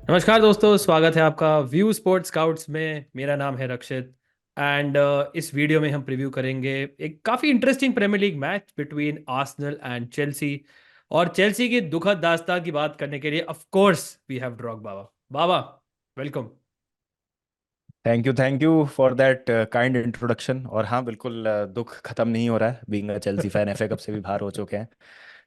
नमस्कार दोस्तों, स्वागत है आपका व्यू स्पोर्ट्स स्काउट्स में। मेरा नाम है रक्षित एंड इस वीडियो में हम प्रीव्यू करेंगे एक काफ़ी interesting Premier League match between Arsenal and Chelsea. और चेल्सी की दुखद दास्तां की बात करने के लिए of course we have Drog बाबा। बाबा, welcome. Thank you for that kind introduction. और हाँ बिल्कुल, दुख खत्म नहीं हो रहा है। Being a Chelsea fan, FA cup से भी बाहर हो चुके हैं।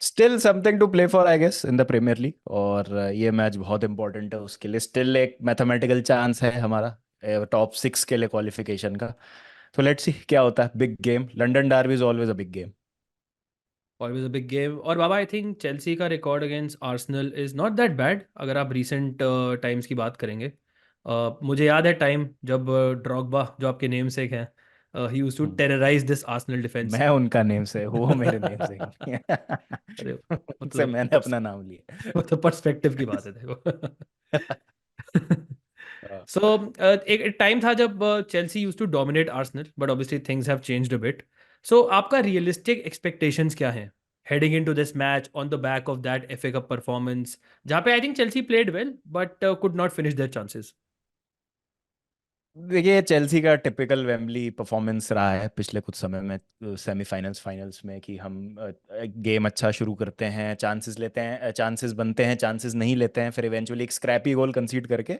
Still something to play for I guess in the Premier League. और ये मैच बहुत इंपॉर्टेंट है उसके लिए। स्टिल एक मैथमेटिकल चांस है हमारा टॉप 6 के लिए क्वालिफिकेशन का। तो लेट्स सी क्या होता है। Big game, London derby is always a big game. Always a big game. और बाबा, आई थिंक चेल्सी का record against Arsenal is not that bad अगर आप रीसेंट टाइम्स की बात करेंगे। मुझे याद है टाइम जब ड्रॉगबा, जो आपके नेम से हैं, he used to terrorize this Arsenal defence. मैं उनका नेम से, वो मेरे नेम से नहीं है। अरे, वो उनसे तो मैंने अपना नाम लिया। वो तो पर्सपेक्टिव की बात है, देखो। हाँ। सो एक टाइम था जब Chelsea used to dominate Arsenal, but obviously things have changed a bit. So आपका रियलिस्टिक एक्सपेक्टेशंस क्या हैं heading into this match on the back of that FA cup performance, जहाँ पे I think Chelsea played well but could not finish their chances. देखिए, चेल्सी का typical Wembley performance रहा है पिछले कुछ समय में, सेमीफाइनल्स फाइनल्स में, कि हम गेम अच्छा शुरू करते हैं, चांसेस लेते हैं, चांसेस बनते हैं, चांसेस नहीं लेते हैं, फिर इवेंचुअली एक स्क्रैपी गोल कंसीड करके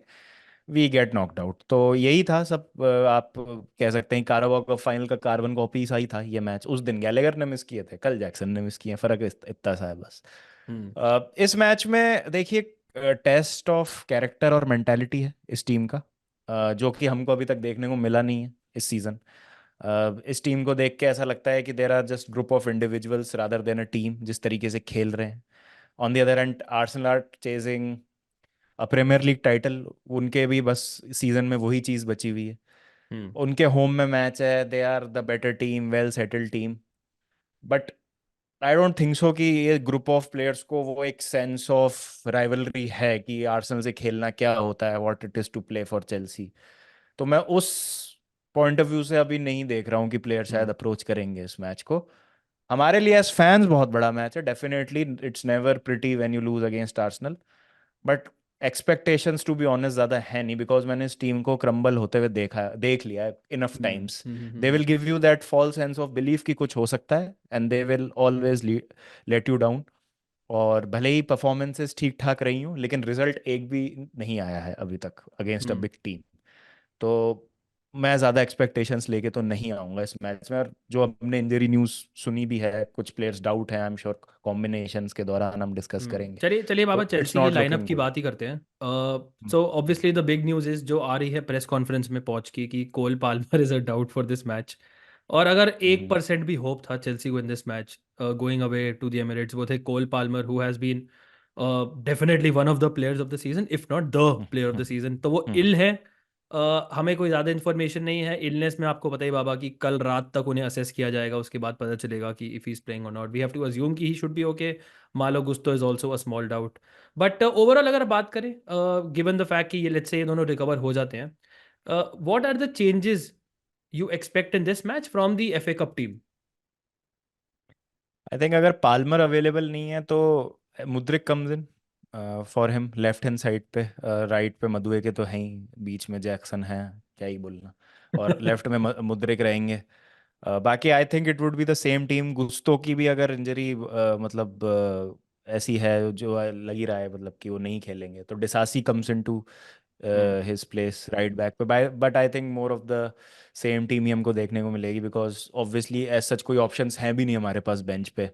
वी गेट नॉकड आउट। तो यही था सब। आप कह सकते हैं काराबाओ कप फाइनल का कार्बन कॉपी सा ही था ये मैच। उस दिन गैलेगर ने मिस किए थे, कल जैक्सन ने मिस किए हैं। फर्क इतना सा है बस। हम्म। इस मैच में देखिए, टेस्ट ऑफ कैरेक्टर और मेंटालिटी है इस टीम का, जो कि हमको अभी तक देखने को मिला नहीं है इस सीजन। इस टीम को देख के ऐसा लगता है कि there are just group of individuals rather than a team, जिस तरीके से खेल रहे हैं। On the other end, Arsenal are chasing a Premier League title. उनके भी बस सीजन में वही चीज़ बची हुई है। हम्म। उनके होम में मैच है, they are the better team, well settled team. But I don't think so कि ये ग्रुप ऑफ प्लेयर्स को वो एक सेंस ऑफ राइवलरी है कि आर्सेनल से खेलना क्या होता है, what it is to play for Chelsea. तो मैं उस पॉइंट ऑफ व्यू से अभी नहीं देख रहा हूँ कि प्लेयर शायद हम्म। अप्रोच करेंगे इस मैच को। हमारे लिए एज फैंस बहुत बड़ा मैच है definitely. It's never pretty when you lose against Arsenal. But expectations to be honest ज़्यादा है नहीं, बिकॉज मैंने इस टीम को क्रम्बल होते हुए देख लिया है enough hmm. Times. They will give you that false sense of belief कि कुछ हो सकता है, and they will always let you down. और भले ही परफॉर्मेंसेस ठीक ठाक रही हूँ, लेकिन रिजल्ट एक भी नहीं आया है अभी तक against a hmm. Big team. तो मैं ज़्यादा एक्सपेक्टेशंस लेके तो नहीं आऊँगा इस मैच में। और जो हमने इंजरी न्यूज़ सुनी भी है, कुछ प्लेयर्स डाउट है, आई एम श्योर कॉम्बिनेशंस के दौरान हम डिस्कस करेंगे। चलिए चलिए बाबा, तो इट्स चेल्सी की नॉट लाइनअप लुकिंग की गुड। बात ही करते हैं। So obviously the big news is जो आ रही है प्रेस कॉन्फ्रेंस में पहुंच की कि Cole Palmer is a doubt for this match. और अगर 1% भी होप था चेल्सी को in this match going away to the Emirates, वो थे Cole Palmer, who has been definitely one of the players of the season, if not the player of the season. तो वो इल है। हमें कोई ज़्यादा इन्फॉर्मेशन नहीं है इलनेस में। आपको पता ही बाबा कि कल रात तक उन्हें असेस किया जाएगा, उसके बाद पता चलेगा कि इफ़ ही इज़ प्लेइंग और not. We have to assume कि he should be okay. Malo Gusto is also a small doubt. But overall अगर बात करें, गिवन द फैक्ट कि ये लेट्स से ये दोनों रिकवर हो जाते हैं, what are the changes you expect in this match from the FA Cup team? I think अगर पाल्मर अवेलेबल नहीं है तो Mudryk comes in for him left hand side पे। राइट पे मदुए के तो हैं ही, बीच में जैक्सन है, क्या ही बोलना। और लेफ्ट में मुद्रिक रहेंगे। बाकी I think it would be the same team. गुस्तो की भी अगर इंजरी मतलब ऐसी है जो लग ही रहा है, मतलब कि वो नहीं खेलेंगे, तो Disasi comes in to hmm. His place right back पे। But I think more of the same team ही हमको देखने को मिलेगी, बिकॉज ऑब्वियसली एज सच कोई ऑप्शंस हैं भी नहीं हमारे पास बेंच पे।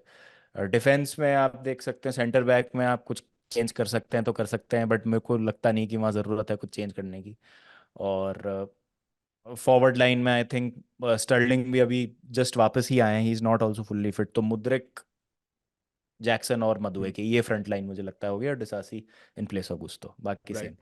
डिफेंस में आप देख सकते हैं, सेंटर बैक में आप कुछ चेंज कर सकते हैं तो कर सकते हैं, बट मेरे को लगता नहीं कि वहाँ ज़रूरत है कुछ चेंज करने की। और फॉरवर्ड लाइन में आई थिंक स्टर्लिंग भी अभी जस्ट वापस ही आए हैं, he is not also fully fit. तो मुद्रिक, जैक्सन और मदुए की ये फ्रंट लाइन मुझे लगता है होगी, और डिसासी इन प्लेस ऑफ गुस्तो, बाकी right. Same.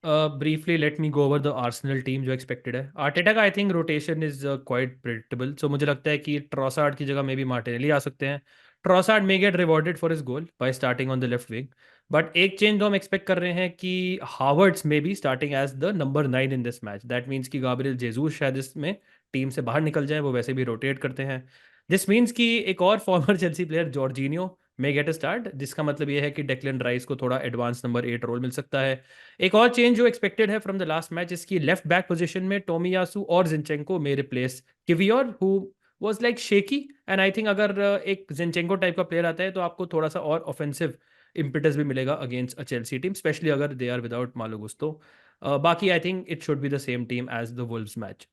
Briefly let me go over the Arsenal team जो एक्सपेक्टेड है। आर्टेटा का I think rotation is quite predictable. So मुझे लगता है कि ट्रॉसार्ड की जगह में भी मार्टिनेली आ सकते हैं। Trossard may get rewarded for his goal by starting on the left wing. But एक चेंज जो हम एक्सपेक्ट कर रहे हैं कि Havertz may be starting as the number 9 in this match. That means कि गाब्रियल जेजूस शायद इसमें टीम से बाहर निकल जाए, वो वैसे भी रोटेट करते हैं। दिस मीन्स कि एक और farmer Chelsea player Jorginho may get a start, जिसका मतलब ये है कि डेक्लन राइस को थोड़ा एडवांस नंबर 8 रोल मिल सकता है। एक और चेंज जो एक्सपेक्टेड है फ्रॉम द लास्ट मैच, इसकी लेफ्ट बैक पोजीशन में टोमियासू और Zinchenko may replace Kiwior, who was like shaky. And I think अगर एक जिंचेंको टाइप का प्लेयर आता है तो आपको थोड़ा सा और ऑफेंसिव इम्पिटस भी मिलेगा against a Chelsea team, specially अगर they are without Malo Gusto. बाकी I think it should be the same team as the Wolves match.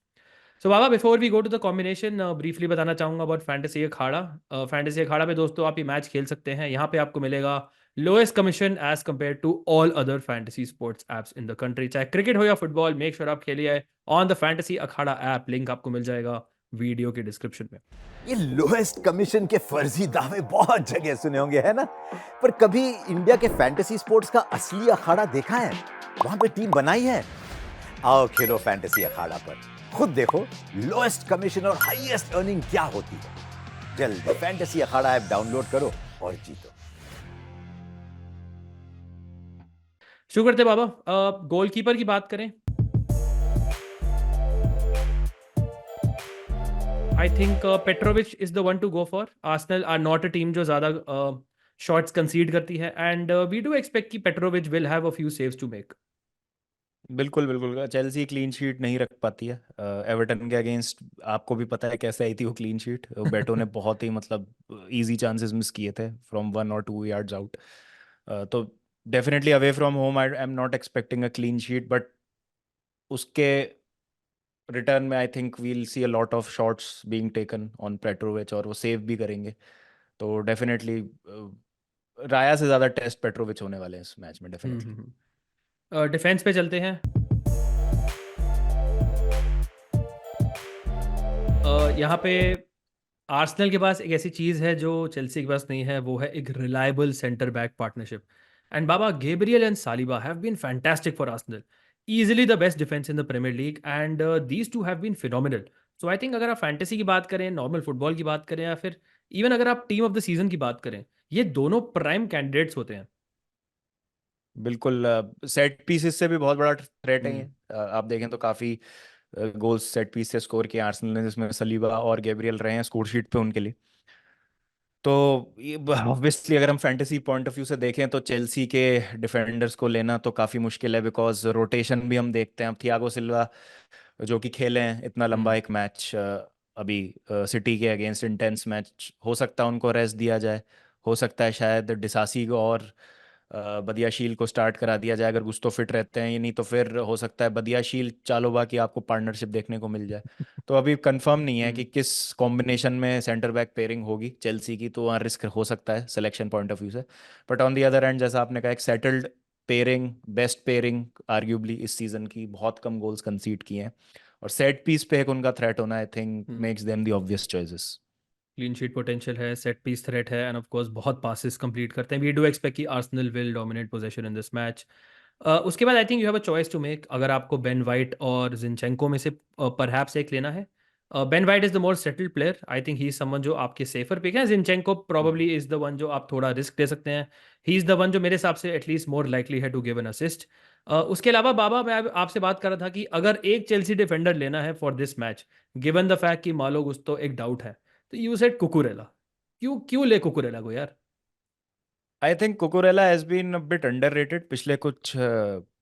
So Baba, before we go to the combination, briefly बताना चाहूंगा about fantasy Akhada. Fantasy Akhada में दोस्तों आप ये match खेल सकते हैं। यहाँ पे आपको मिलेगा lowest commission as compare to all other fantasy sports apps in the country. चाहे क्रिकेट हो या फुटबॉल, मेक श्योर आप खेलिए on the fantasy Akhada app. Link आपको मिल जाएगा वीडियो के डिस्क्रिप्शन में। ये लोएस्ट कमीशन के फर्जी दावे बहुत जगह सुने होंगे, है ना? पर कभी इंडिया के फैंटेसी स्पोर्ट्स का असली अखाड़ा देखा है? वहां पे टीम बनाई है? आओ खेलो फैंटेसी अखाड़ा पर, खुद देखो लोएस्ट कमीशन और हाईएस्ट अर्निंग क्या होती है। जल्दी फैंटेसी अखाड़ा ऐप डाउनलोड करो और जीतो। शुरू करते बाबा। गोलकीपर की बात करें, I think Petrovic is the one to go for. Arsenal are not a team जो ज़्यादा शॉट्स कंसीड करती है, एंड वी डू एक्सपेक्ट कि Petrovic will have a few saves to make. बिल्कुल बिल्कुल, चेल्सी क्लीन शीट नहीं रख पाती है एवर्टन के अगेंस्ट। आपको भी पता है कैसे आई थी वो क्लीन शीट। बेटो ने बहुत ही मतलब इजी चांसेस मिस किए थे फ्रॉम 1 और 2 यार्ड्स आउट। तो definitely away from home I am not expecting a clean sheet, but उसके रिटर्न में I think we'll see a lot of shots being taken on Petrovic, और वो save भी करेंगे। तो डेफिनेटली राया से ज़्यादा टेस्ट पेट्रोविच होने वाले हैं इस मैच में डेफिनेटली। डिफेंस पे चलते हैं। यहाँ पे आर्सेनल के पास एक ऐसी चीज़ है जो चेल्सी के पास नहीं है, वो है एक reliable centre back partnership. And Baba, Gabriel and Saliba have been fantastic for Arsenal, easily the best defense in the Premier League, and these two have been phenomenal. So I think अगर आप fantasy की बात करें, normal football की बात करें, या फिर इवन अगर आप टीम ऑफ द सीजन की बात करें, ये दोनों प्राइम कैंडिडेट्स होते हैं। बिल्कुल, सेट पीसेस से भी बहुत बड़ा थ्रेट है ये। हम्म। आप देखें तो काफ़ी गोल्स सेट पीस से स्कोर किए आर्सेनल ने, जिसमें सलीबा और गैब्रियल रहे हैं स्कोर शीट पे उनके लिए। तो ये ऑब्वियसली अगर हम फैंटेसी पॉइंट ऑफ व्यू से देखें तो चेल्सी के डिफेंडर्स को लेना तो काफ़ी मुश्किल है, बिकॉज रोटेशन भी हम देखते हैं। अब थियागो सिल्वा जो कि खेले हैं इतना लंबा हम्म। एक मैच अभी सिटी के अगेंस्ट इंटेंस मैच, हो सकता है उनको रेस्ट दिया जाए। हो सकता है शायद डिसासी को और बदियाशील को स्टार्ट करा दिया जाए अगर गुस्तो फिट रहते हैं। ये नहीं तो फिर हो सकता है बदियाशील चालोबा की आपको पार्टनरशिप देखने को मिल जाए। तो अभी कंफर्म नहीं है कि हम्म। किस कॉम्बिनेशन में सेंटर बैक पेयरिंग होगी चेल्सी की, तो वहाँ रिस्क हो सकता है सिलेक्शन पॉइंट ऑफ व्यू से। But on the other and, जैसा आपने कहा, एक settled pairing, best pairing arguably इस सीजन की, बहुत कम गोल्स कंसीड किए हैं, और सेट पीस पे एक उनका थ्रेट होना I think hmm. Makes them the obvious choices. Clean sheet potential है, सेट पीस थ्रेट है, एंड ऑफ कोर्स बहुत पासेस कंप्लीट करते हैं। वी डू एक्सपेक्ट कि Arsenal will dominate position in this match. उसके बाद I think you have a choice to make. अगर आपको बेन वाइट और जिनचेंको में से परहैप्स एक लेना है, Ben white is the more settled player. I think he is someone जो आपके सेफर पिक है। जिनचेंको प्रोबेबली इज द वन जो आप थोड़ा रिस्क ले सकते हैं। ही इज द वन जो मेरे हिसाब से एटलीस्ट मोर लाइकली है टू गिव एन असिस्ट। उसके अलावा बाबा, मैं आपसे बात कर रहा था कि अगर एक चेल्सी डिफेंडर लेना है for this match, given the fact कि मालो गुस्तो एक डाउट है, तो यू सेड कुकुरेला। क्यों क्यों ले कुकुरेला को यार? I think Cucurella has been bit underrated पिछले कुछ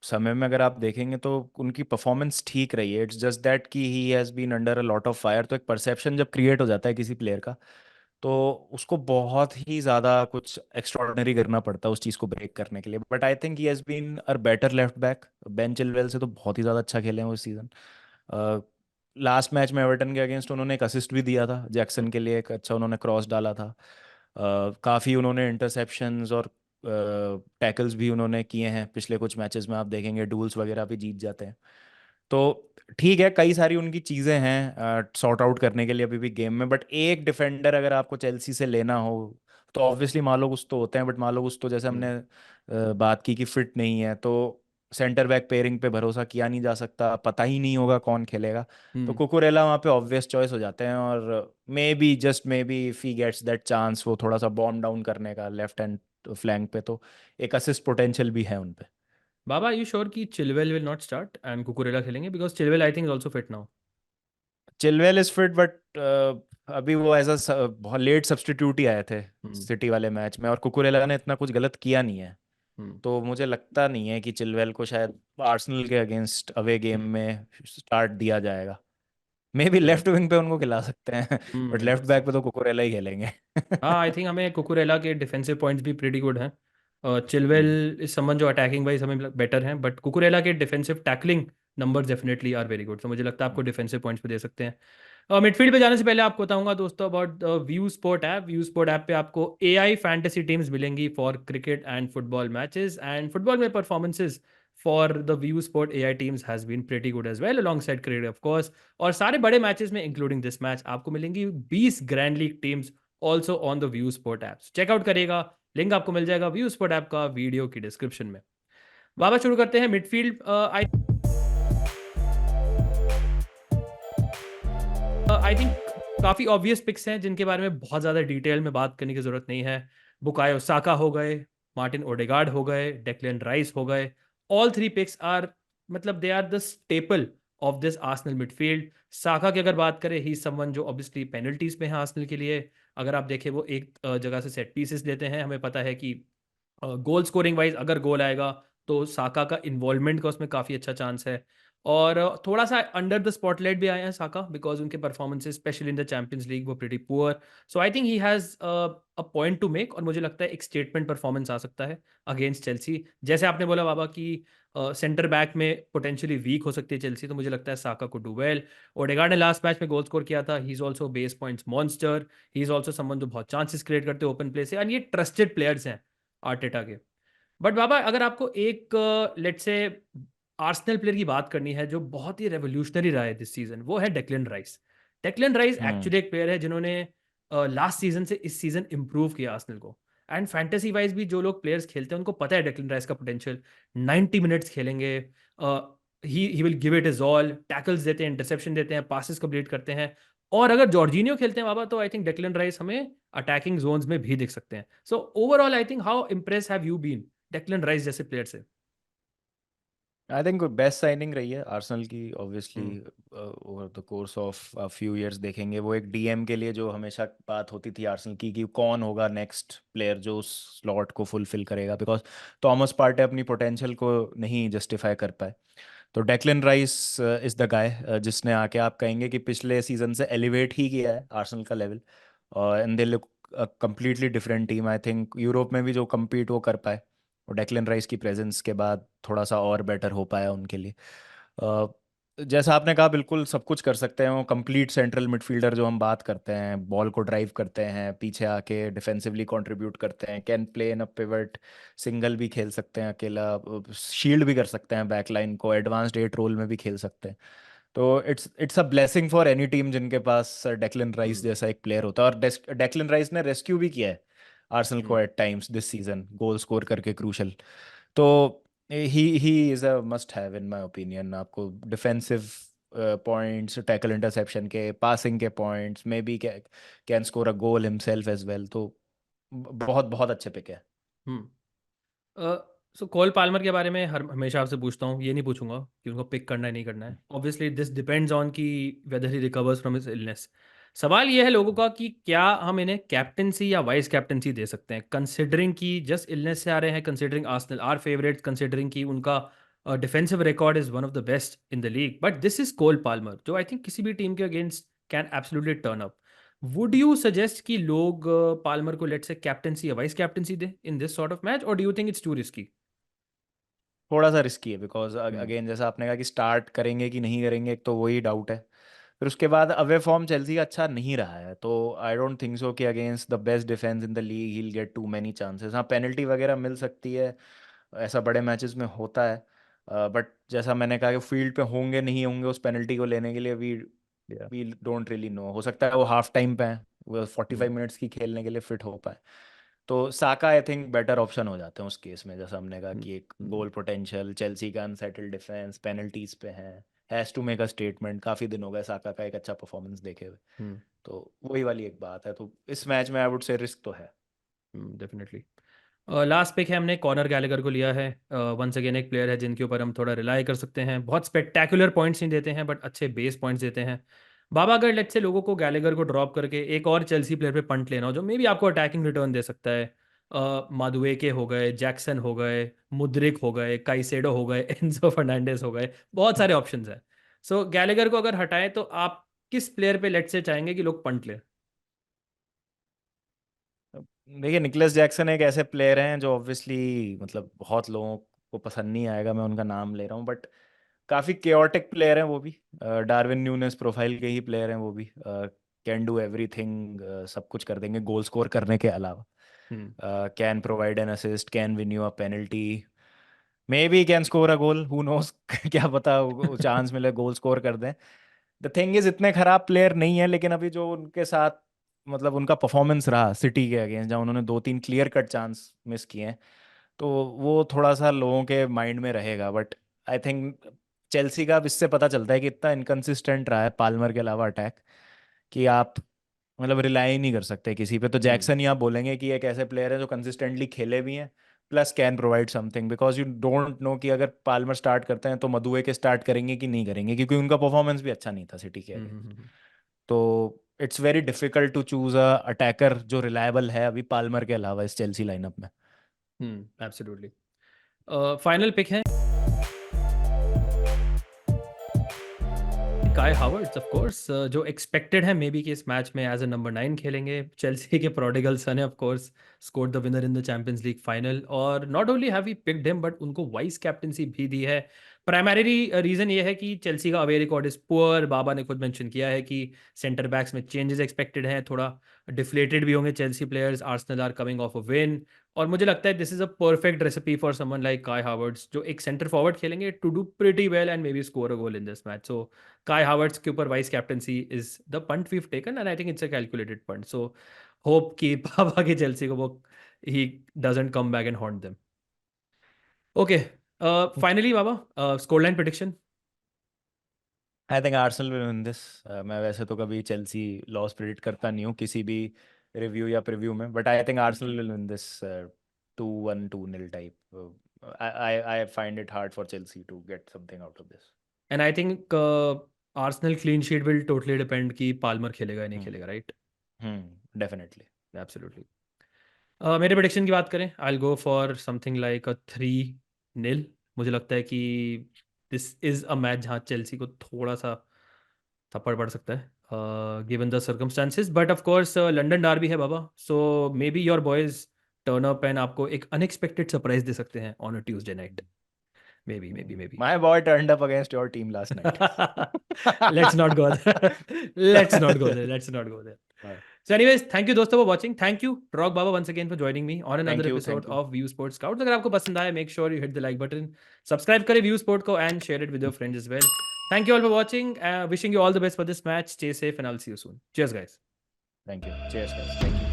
समय में। अगर आप देखेंगे तो उनकी परफॉर्मेंस ठीक रही है। इट्स जस्ट दैट कि he has been under a lot of fire. तो एक परसेप्शन जब क्रिएट हो जाता है किसी प्लेयर का, तो उसको बहुत ही ज़्यादा कुछ एक्स्ट्रॉर्डनरी करना पड़ता है उस चीज़ को ब्रेक करने के लिए। But I think he has been a better left back. Ben Chilwell से तो बहुत ही ज़्यादा अच्छा खेले हैं वो सीज़न। लास्ट मैच में एवर्टन के अगेंस्ट उन्होंने एक असिस्ट भी दिया था जैक्सन के लिए, एक अच्छा उन्होंने क्रॉस डाला था। काफ़ी उन्होंने इंटरसेप्शंस और टैकल्स भी उन्होंने किए हैं पिछले कुछ मैचेस में। आप देखेंगे डुअल्स वगैरह भी जीत जाते हैं। तो ठीक है, कई सारी उनकी चीज़ें हैं सॉर्ट आउट करने के लिए अभी भी गेम में। बट एक डिफेंडर अगर आपको चेल्सी से लेना हो तो ऑब्वियसली मालो कुछ तो होते हैं, बट मालो कुछ तो जैसे हमने बात की कि फिट नहीं है, तो सेंटर बैक पेयरिंग पे भरोसा किया नहीं जा सकता, पता ही नहीं होगा कौन खेलेगा। तो हम्म। कुकुरेला वहाँ पे ऑब्वियस चॉइस हो जाते हैं, और maybe just maybe if he gets that chance वो थोड़ा सा बॉम्ब डाउन करने का लेफ्ट हैंड फ्लैंक पे, तो एक असिस्ट पोटेंशियल भी है उन पे। बाबा, यू श्योर कि Chilwell will not start and Cucurella खेलेंगे? Because Chilwell I think is also fit now. Chilwell is fit but अभी वो एज अ बहुत लेट सब्स्टिट्यूट ही आए थे सिटी वाले मैच में, और कुकुरेला ने इतना कुछ गलत किया नहीं है। तो मुझे लगता नहीं है कि चिलवेल को शायद आर्सेनल के अगेंस्ट अवे गेम में स्टार्ट दिया जाएगा। मे बी लेफ्ट विंग पे उनको खिला सकते हैं बट लेफ्ट बैक पे तो कुकुरेला ही खेलेंगे। हाँ, आई थिंक हमें कुकुरेला के डिफेंसिव पॉइंट्स भी प्रीटी गुड हैं। चिलवेल हम्म, इस समवन जो अटैकिंग वाइज हमें बेटर हैं, बट कुकुरेला के defensive tackling numbers definitely are very good, तो मुझे लगता है आपको डिफेंसिव पॉइंट्स पे दे सकते हैं। मिडफील्ड पे जाने से पहले आपको बताऊंगा दोस्तों about view sport app. View sport app पे आपको AI फैंटेसी टीम्स मिलेंगी for cricket and football matches, and football में performances for the view sport AI teams has been pretty good as well alongside cricket of course. और सारे बड़े matches में including this match आपको मिलेंगी 20 grand league teams also on the view sport app. Check out करेगा, link आपको मिल जाएगा व्यू स्पोर्ट ऐप का वीडियो की डिस्क्रिप्शन में। बाबा शुरू करते हैं मिडफील्ड। आई थिंक काफ़ी ऑब्वियस पिक्स हैं जिनके बारे में बहुत ज़्यादा डिटेल में बात करने की ज़रूरत नहीं है। बुकायो साका हो गए, मार्टिन ओडेगार्ड हो गए, डेक्लन राइस हो गए। ऑल थ्री पिक्स आर, मतलब they are the staple of this Arsenal midfield. Saka की अगर बात करें, ही समवन जो ऑब्वियसली पेनल्टीज में है आर्सेनल के लिए। अगर आप देखें वो एक जगह से सेट पीसेस लेते हैं, हमें पता है कि गोल स्कोरिंग वाइज अगर गोल आएगा तो साका का इन्वॉल्वमेंट का उसमें काफ़ी अच्छा चांस है। और थोड़ा सा अंडर द स्पॉटलाइट भी आए हैं साका बिकॉज उनके performances especially in the Champions League वो pretty poor. So I think he has a point to make, और मुझे लगता है एक स्टेटमेंट परफॉर्मेंस आ सकता है अगेंस्ट चेल्सी। जैसे आपने बोला बाबा कि सेंटर बैक में पोटेंशियली वीक हो सकती है चेल्सी, तो मुझे लगता है साका को डू वेल। ओडेगार्ड ने लास्ट मैच में गोल स्कोर किया था, he is also base points monster, he is also someone जो बहुत चांसेस क्रिएट करते हैं ओपन प्ले से, एंड ये ट्रस्टेड प्लेयर्स हैं आर्टेटा के। बट बाबा अगर आपको एक लेट्स से आर्सेनल प्लेयर की बात करनी है जो बहुत ही रेवोल्यूशनरी रहा है दिस सीजन, वो है डेक्लन राइस। डेक्लन राइस हम्म, एक्चुअली एक प्लेयर है जिन्होंने लास्ट सीजन से इस सीजन इंप्रूव किया आर्सेनल को। एंड फैंटेसी वाइज भी जो लोग प्लेयर्स खेलते हैं उनको पता है डेक्लन राइस का पोटेंशियल। 90 मिनट्स खेलेंगे, he will give it is all, tackles देते हैं, इंटरसेप्शन देते हैं, पासिस कंप्लीट करते हैं। और अगर जॉर्जिनियो खेलते हैं बाबा तो आई थिंक डेक्लन राइस हमें अटैकिंग जोन्स में भी देख सकते हैं। So overall I think how impress have you been Declan Rice जैसे प्लेयर से? आई थिंक बेस्ट साइनिंग रही है आर्सेनल की obviously. Hmm. Over the course of few years देखेंगे, वो एक डीएम के लिए जो हमेशा बात होती थी आर्सेनल की कि कौन होगा नेक्स्ट प्लेयर जो उस स्लॉट को फुलफिल करेगा, बिकॉज थॉमस पार्टे अपनी पोटेंशियल को नहीं जस्टिफाई कर पाए। तो Declan rice is the guy जिसने आके आप कहेंगे कि पिछले सीजन से एलिवेट ही किया है आर्सेनल का लेवल, और and they look completely different team. I think Europe में भी जो कम्पीट वो कर पाए, और डेक्लन राइस की प्रेजेंस के बाद थोड़ा सा और बेटर हो पाया उनके लिए। अ, जैसा आपने कहा, बिल्कुल सब कुछ कर सकते हैं वो। कंप्लीट सेंट्रल मिडफील्डर जो हम बात करते हैं, बॉल को ड्राइव करते हैं, पीछे आके डिफेंसिवली कंट्रीब्यूट करते हैं, can play in a pivot, single भी खेल सकते हैं अकेला, शील्ड भी कर सकते हैं बैक लाइन को, एडवांस्ड 8 रोल में भी खेल सकते हैं। तो it's a blessing for any team जिनके पास डेक्लन राइस हम्म। जैसा एक प्लेयर होता है। और डेक्लन राइस ने रेस्क्यू भी किया है आर्सेनल को hmm. At times this season, goal score करके क्रूशल। तो he is a must have in my opinion. आपको डिफेंसिव पॉइंट्स, टैकल इंटरसेप्शन के, पासिंग के पॉइंट्स में भी can score a goal himself as well. तो बहुत बहुत अच्छे पिक है। हम्म। सो कोल पाल्मर के बारे में हमेशा आपसे पूछता हूँ, ये नहीं पूछूंगा कि उनको पिक करना है नहीं करना है। ऑब्वियसली दिस डिपेंड्स ऑन कि weather he recovers from his illness. सवाल ये है लोगों का कि क्या हम इन्हें कैप्टनसी या वाइस कैप्टनसी दे सकते हैं, कंसिडरिंग कि जस्ट इलनेस से आ रहे हैं, considering Arsenal are favourites, considering कि उनका defensive record is one of the best in the league, but this is Cole Palmer जो आई थिंक किसी भी टीम के against can absolutely turn up. Would you suggest कि लोग Palmer को let's say captaincy या वाइस कैप्टनसी दे in this sort of match, और do you think it's too risky? थोड़ा सा रिस्की है बिकॉज हम्म। अगेन जैसा आपने कहा कि स्टार्ट करेंगे कि नहीं करेंगे, एक तो वही डाउट है। फिर उसके बाद अवे फॉर्म चेल्सी का अच्छा नहीं रहा है, तो आई डोंट थिंक सो कि against the best defence in the league he will get too many chances. हाँ, पेनल्टी वगैरह मिल सकती है, ऐसा बड़े मैचेस में होता है। बट जैसा मैंने कहा कि फील्ड पे होंगे नहीं होंगे उस पेनल्टी को लेने के लिए, we Yeah. We don't really know. हो सकता है वो हाफ टाइम पे है, वो 45 हम्म। मिनट्स की खेलने के लिए फिट हो पाए। तो साका आई थिंक बेटर ऑप्शन हो जाते हैं उस केस में, जैसा हमने कहा हम्म। कि एक हम्म। गोल पोटेंशियल, चेल्सी का अनसेटल्ड डिफेंस, पेनल्टीज पे has to make a statement. काफी दिन हो गए साका का एक अच्छा परफॉर्मेंस देखे हुए। हम्म। तो वही वाली एक बात है। तो इस मैच में आई वुड से रिस्क तो है। डेफिनेटली। लास्ट पिक है, हमने कॉनर गैलेगर को लिया है। वंस अगेन एक प्लेयर है जिनके ऊपर हम थोड़ा रिलाई कर सकते हैं, बहुत स्पेक्टेकुलर पॉइंट्स नहीं देते हैं बट अच्छे बेस पॉइंट्स देते हैं। बाबा अगर लेट्स से लोगों को गैलेगर को ड्रॉप करके एक और चेल्सी प्लेयर पे पंट लेना हो जो मे बी आपको अटैकिंग रिटर्न दे सकता है, मादुएके हो गए, जैक्सन हो गए, मुद्रिक हो गए, काइसेडो हो गए, एंजो फर्नांडिस हो गए, बहुत सारे ऑप्शंस हैं। सो गैलेगर को अगर हटाएं तो आप किस प्लेयर पे लेट्स से चाहेंगे कि लोग पंट लें? देखिए, निकलस जैक्सन एक ऐसे प्लेयर हैं जो ऑब्वियसली मतलब बहुत लोगों को पसंद नहीं आएगा, मैं उनका नाम ले रहा हूँ, बट काफ़ी केओटिक प्लेयर हैं वो भी। डार्विन न्यूनेस प्रोफाइल के ही प्लेयर हैं वो भी। कैन डू एवरीथिंग, सब कुछ कर देंगे गोल स्कोर करने के अलावा। Can provide an assist, can win you a penalty, may be can score a goal, who knows क्या पता चांस मिले गोल स्कोर कर दें। द थिंग इज, इतने खराब प्लेयर नहीं है, लेकिन अभी जो उनके साथ मतलब उनका परफॉर्मेंस रहा सिटी के अगेंस्ट, जहाँ उन्होंने 2-3 क्लियर कट चांस मिस किए हैं, तो वो थोड़ा सा लोगों के माइंड में रहेगा। बट आई थिंक चेल्सी का अब इससे पता चलता है कि इतना इनकंसिस्टेंट रहा है पाल्मर के अलावा अटैक, कि आप मतलब रिलाई नहीं कर सकते किसी पे। तो जैक्सन ही आप बोलेंगे कि एक ऐसे प्लेयर है जो कंसिस्टेंटली खेले भी हैं, plus can provide something, because you don't know कि अगर पाल्मर स्टार्ट करते हैं तो मदुए के स्टार्ट करेंगे कि नहीं करेंगे, क्योंकि उनका परफॉर्मेंस भी अच्छा नहीं था सिटी के अगेंस्ट। तो it's very difficult to choose a attacker जो रिलायबल है अभी पाल्मर के अलावा इस चेल्सी लाइनअप में। एब्सोल्युटली। फाइनल पिक है काई हावर्ट्स, ऑफ कोर्स, जो एक्सपेक्टेड है मे बी कि इस मैच में एज अ नंबर 9 खेलेंगे। चेल्सी के प्रोडिगल सन है, of course, scored the winner in the Champions League final. और not only have we picked him but उनको वाइस कैप्टनसी भी दी है। प्राइमरी रीज़न ये है कि चेल्सी का away record is poor. Baba ने खुद मेंशन किया है कि सेंटर बैक्स में चेंजेस एक्सपेक्टेड हैं, थोड़ा डिफ्लेटेड भी होंगे Chelsea players. Arsenal are coming off a win. और मुझे लगता है this is a perfect recipe for someone like Kai Havertz, जो एक सेंटर फॉरवर्ड खेलेंगे to do pretty well and maybe score a goal in this match. So Kai Havertz के ऊपर vice captaincy is the punt we've taken and I think it's a calculated punt. So hope कि पापा की Chelsea को वो he doesn't come back and haunt them. Okay, finally Baba, scoreline prediction. I think Arsenal will win this. मैं वैसे तो कभी Chelsea loss predict करता नहीं हूँ किसी भी रिव्यू या प्रीव्यू में, but I think Arsenal will win this 2-1, 2-0 type. I find it hard for Chelsea to get something out of this. And I think Arsenal clean sheet will totally depend कि Palmer खेलेगा या नहीं खेलेगा, right? Definitely. Absolutely. मेरे prediction की बात करें, I'll go for something like a 3-0. मुझे लगता है कि this is a match जहाँ चेल्सी को थोड़ा सा थप्पड़ पड़ सकता है given the circumstances. But of course London derby है बाबा, so maybe your boys turn up and आपको एक अनएक्सपेक्टेड सरप्राइज दे सकते हैं on a Tuesday night. Maybe My boy turned up against your team last night. Let's not go there, let's not go there. So anyways, thank you दोस्तों for watching. Thank you Rock Baba once again for joining me on another Thank you, episode thank you. of View Sports Scouts. अगर आपको पसंद आया make sure you hit the like button, subscribe करें View Sport को and share it with your friends as well. Thank you all for watching. Wishing you all the best for this match. Stay safe and I'll see you soon. Cheers guys. Thank you. Cheers, guys. Thank you.